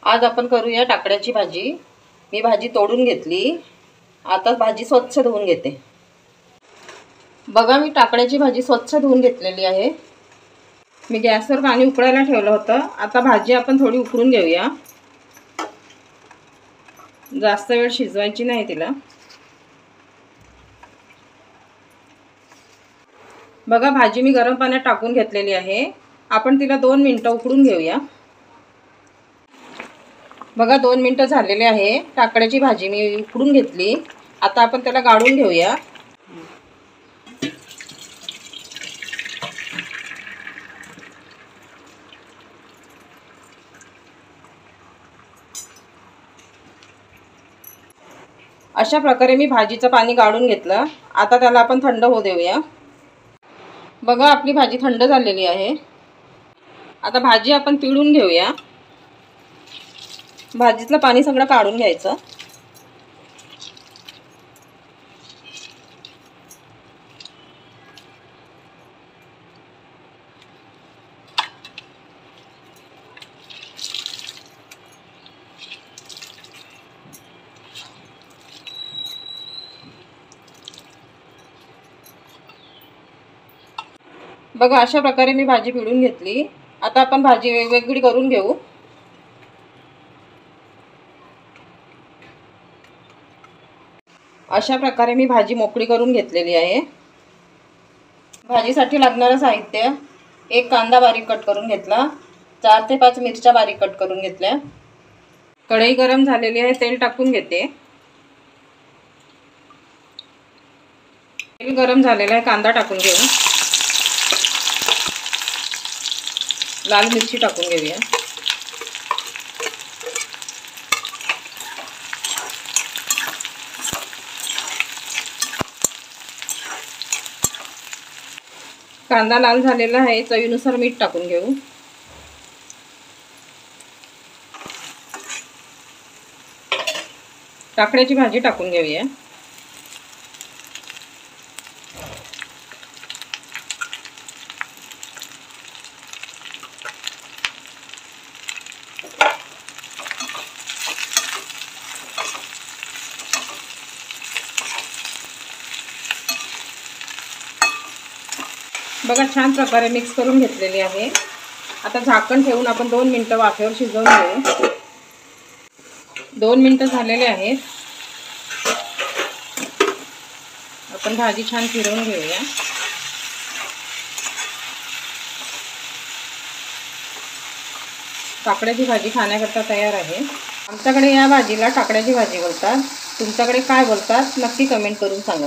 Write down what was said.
आज आपण करूया टाकड्याची भाजी। मी भाजी तोडून घेतली, आता भाजी स्वच्छ धुवून घेते। बघा मी टाकड्याची भाजी स्वच्छ धुवून घेतलेली आहे। मी गॅसवर पाणी उकळायला ठेवलं होतं। आता भाजी आपण थोडी उकळून घेऊया, जास्त वेळ शिजवायची नाही तिला। बघा भाजी मी गरम पाण्यात टाकून घेतलेली आहे। आपण तिला 2 मिनिटं उकळून घेऊया। बघा 2 मिनिटं झालेले आहे। टाकड्याची भाजी मी उकळून घेतली, आता आपण त्याला गाळून घेऊया। अशा प्रकारे मी भाजीचं पाणी गाळून घेतलं। आता त्याला आपण थंड होऊ देऊया। बघा आपली भाजी थंड झालेली आहे। आता भाजी आपण पिळून घेऊया। भाजीतलं पाणी सगळं काढून घ्यायचं। बघा अशा प्रकारे मी भाजी पिळून घेतली। आता आपण भाजी वेगवेगळी करून घेऊ। अशा प्रकारे मी भाजी मोकळी करून घेतलेली आहे। भाजीसाठी लागणारे साहित्य: 1 कांदा बारीक कट करून घेतला, 4 ते 5 मिरच्या बारीक कट करून घेतल्या। कढई गरम झालेली आहे, तेल टाकून घेते। तेल गरम झालेलं आहे, कांदा टाकून घेऊ। लाल मिरची टाकून घेऊया। कांदा लाल झालेला आहे, चवीनुसार मीठ टाकून घेऊ। टाकड्याची भाजी टाकून घेऊया। बघा छान प्रकारे मिक्स करून घेतलेली आहे। आता झाकण ठेवून आपण 2 मिनिटं वाफेवर शिजवून घेऊ। 2 मिनिटं झालेले आहेत। आपण भाजी छान फिरवून घेऊया। टाकड्याची भाजी खाण्याकरता तयार आहे। आमच्याकडे या भाजीला टाकड्याची भाजी बोलतात, तुमच्याकडे काय बोलतात नक्की कमेंट करून सांगा।